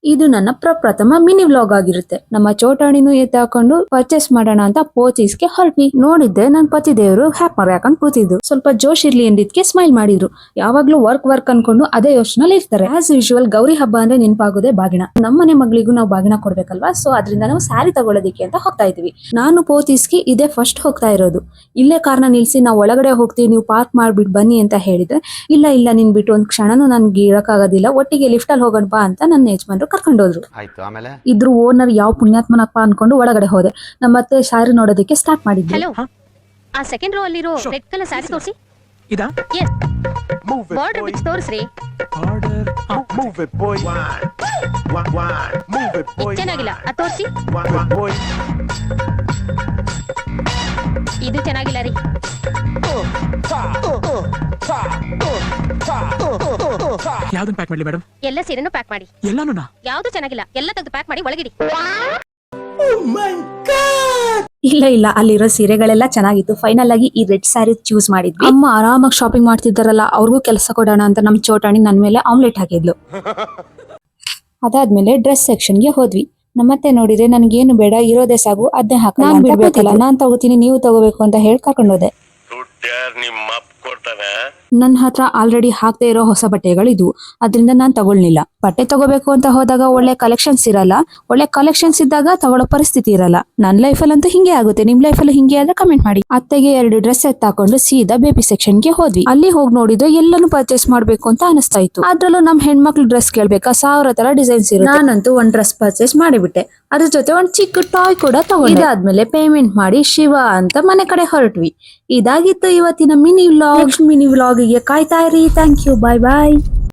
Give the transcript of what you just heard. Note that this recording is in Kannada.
ಇದು ನನ್ನ ಪ್ರಪ್ರಥಮ ಮಿನಿ ವ್ಲಾಗ್ ಆಗಿರುತ್ತೆ. ನಮ್ಮ ಚೋಟಾಣಿನೂ ಎತ್ತಾಕೊಂಡು ಪರ್ಚೇಸ್ ಮಾಡೋಣ ಅಂತ ಪೋಚೀಸ್ಗೆ ಹೊರಟ್ವಿ. ನೋಡಿದ್ದೆ ನನ್ ಪತಿ ದೇವರು ಹ್ಯಾಪ್ ಮಾಡಿ ಹಾಕೊಂಡು ಕೂತಿದ್ರು. ಸ್ವಲ್ಪ ಜೋಶ್ ಇರ್ಲಿ ಎಂದಿದ್ಕೆ ಸ್ಮೈಲ್ ಮಾಡಿದ್ರು. ಯಾವಾಗ್ಲೂ ವರ್ಕ್ ಅನ್ಕೊಂಡು ಅದೇ ಯೋಚನೆಯಲ್ಲಿ ಇರ್ತಾರೆ. ಆಸ್ ಯೂಶುವಲ್ ಗೌರಿ ಹಬ್ಬ ಅಂದ್ರೆ ನೆನಪಾಗೋದೇ ಬಾಗಿನ. ನಮ್ಮನೆ ಮಗಳಿಗೂ ನಾವು ಬಾಗಿನ ಕೊಡ್ಬೇಕಲ್ವಾ, ಸೊ ಅದರಿಂದ ನಾವು ಸ್ಯಾರಿ ತಗೊಳ್ಳೋದಿಕ್ಕೆ ಅಂತ ಹೋಗ್ತಾ ಇದೀವಿ. ನಾನು ಪೋಚೀಸ್ಗೆ ಇದೇ ಫಸ್ಟ್ ಹೋಗ್ತಾ ಇರೋದು. ಇಲ್ಲೇ ಕಾರ್ನ ನಿಲ್ಸಿ ನಾವು ಒಳಗಡೆ ಹೋಗ್ತೀವಿ, ನೀವು ಪಾರ್ಕ್ ಮಾಡ್ಬಿಟ್ಟು ಬನ್ನಿ ಅಂತ ಹೇಳಿದ್ರೆ, ಇಲ್ಲ ನಿನ್ ಬಿಟ್ಟು ಒಂದ್ ಕ್ಷಣನೂ ನನ್ಗೆ ಇರಕ್ಕಾಗೋದಿಲ್ಲ, ಒಟ್ಟಿಗೆ ಲಿಫ್ಟ್ ಅಲ್ಲಿ ಹೋಗೋಣ ಬಾ ಅಂತ ನನ್ನ ಯಜಮಾನ್ರು ಕರ್ಕೊಂಡೋದ್ರು. ಇದ್ರು ಓನರ್ ಯಾವ ಪುಣ್ಯಾತ್ಮನಪ್ಪ ಅನ್ಕೊಂಡು ಒಳಗಡೆ ಹೋದೆ. ನಮ್ಮತ್ತೆ ಸ್ಯಾರಿ ನೋಡೋದಕ್ಕೆ ಸ್ಟಾರ್ಟ್ ಮಾಡಿದ್ವಿ. ಹಲೋ, ಆ ಸೆಕೆಂಡ್ ರೋ ಅಲ್ಲಿರೋ ರೆಡ್ ಕಲರ್ ಸ್ಯಾರಿ ತೋರಿಸಿ. ಇದಾ? ಎಸ್. ಬಾರ್ಡರ್ ಬಿಚ್ ತೋರಿಸ್ರಿ. Border move it boy. Move it boy. ಚೆನ್ನಾಗಿಲ್ಲ, ಅದು ತೋರಿಸಿ. ಇದು ಚೆನ್ನಾಗಿಲ್ಲ ರೀ. ಯಾವ್ದನ್ನ ಪ್ಯಾಕ್ ಮಾಡ್ಲಿ ಮೇಡಮ್? ಎಲ್ಲ ಸೀರೆನೂ ಪ್ಯಾಕ್ ಮಾಡಿ. ಎಲ್ಲಾನು? ಯಾವ್ದು ಚೆನ್ನಾಗಿಲ್ಲ, ಎಲ್ಲ ತೆಗೆದು ಪ್ಯಾಕ್ ಮಾಡಿ ಒಳಗಿಡಿ. ಇಲ್ಲ ಅಲ್ಲಿರೋ ಸೀರೆಗಳೆಲ್ಲ ಚೆನ್ನಾಗಿತ್ತು. ಫೈನಲ್ ಆಗಿ ಈ ರೆಡ್ ಸ್ಯಾರಿ ಚೂಸ್ ಮಾಡಿದ್ವಿ. ಅಮ್ಮ ಆರಾಮಾಗಿ ಶಾಪಿಂಗ್ ಮಾಡ್ತಿದ್ದಾರಲ್ಲ, ಅವ್ರಿಗೂ ಕೆಲಸ ಕೊಡೋಣ ಅಂತ ನಮ್ ಚೋಟಾಣಿ ನನ್ ಮೇಲೆ ಆಮ್ಲೆಟ್ ಹಾಕಿದ್ಲು. ಅದಾದ್ಮೇಲೆ ಡ್ರೆಸ್ ಸೆಕ್ಷನ್ಗೆ ಹೋದ್ವಿ. ನಮ್ಮತ್ತೆ ನೋಡಿದ್ರೆ ನನ್ಗೇನು ಬೇಡ, ಇರೋದೇ ಸಾಗು, ಅದ್ನೇ ಹಾಕ, ನಾನ್ ಬಿಡ್ಬೇಕಲ್ಲ, ನಾನ್ ತಗೋತೀನಿ, ನೀವು ತಗೋಬೇಕು ಅಂತ ಹೇಳಿ ಕರ್ಕೊಂಡೋದೆ. ನನ್ನ ಹತ್ರ ಆಲ್ರೆಡಿ ಹಾಕ್ದೇ ಇರೋ ಹೊಸ ಬಟ್ಟೆಗಳಿದ್ವು, ಅದರಿಂದ ನಾನ್ ತಗೊಳ್ಳಿಲ್ಲ. ಬಟ್ಟೆ ತಗೋಬೇಕು ಅಂತ ಹೋದಾಗ ಒಳ್ಳೆ ಕಲೆಕ್ಷನ್ಸ್ ಇರಲ್ಲ, ಒಳ್ಳೆ ಕಲೆಕ್ಷನ್ಸ್ ಇದ್ದಾಗ ತಗೊಳ್ಳೋ ಪರಿಸ್ಥಿತಿ ಇರಲ್ಲ. ನನ್ ಲೈಫಲ್ಲಂತೂ ಹಿಂಗೆ ಆಗುತ್ತೆ. ನಿಮ್ ಲೈಫಲ್ಲಿ ಹಿಂಗೆ ಆದ್ರೆ ಕಮೆಂಟ್ ಮಾಡಿ. ಅತ್ತೆಗೆ 2 ಡ್ರೆಸ್ ಎತ್ತಾಕೊಂಡು ಸೀದಾ ಬೇಬಿ ಸೆಕ್ಷನ್ಗೆ ಹೋದ್ವಿ. ಅಲ್ಲಿ ಹೋಗಿ ನೋಡಿದ್ರೆ ಎಲ್ಲಾನು ಪರ್ಚೇಸ್ ಮಾಡ್ಬೇಕು ಅಂತ ಅನಿಸ್ತಾ ಇತ್ತು. ಅದ್ರಲ್ಲೂ ನಮ್ ಹೆಣ್ಮಕ್ಳು ಡ್ರೆಸ್ ಕೇಳ್ಬೇಕಾ, 1000 ತರ ಡಿಸೈನ್ಸ್ ಇರುತ್ತೆ. ನಾನಂತೂ ಒಂದ್ ಡ್ರೆಸ್ ಪರ್ಚೇಸ್ ಮಾಡಿಬಿಟ್ಟೆ. ಅದ್ರ ಜೊತೆ ಒಂದ್ ಚಿಕ್ಕ ಟಾಯ್ ಕೂಡ ತಗೊಂಡೆ. ಇದಾದ್ಮೇಲೆ ಪೇಮೆಂಟ್ ಮಾಡಿ ಶಿವ ಅಂತ ಮನೆ ಕಡೆ ಹೊರಟ್ವಿ. ಇದಾಗಿತ್ತು ಇವತ್ತಿನ ಮಿನಿ ವ್ಲಾಗ್. ಮಿನಿ ವ್ಲಾಗಿಗೆ ಕಾಯ್ತಾ ಇರಿ. Thank you, bye bye.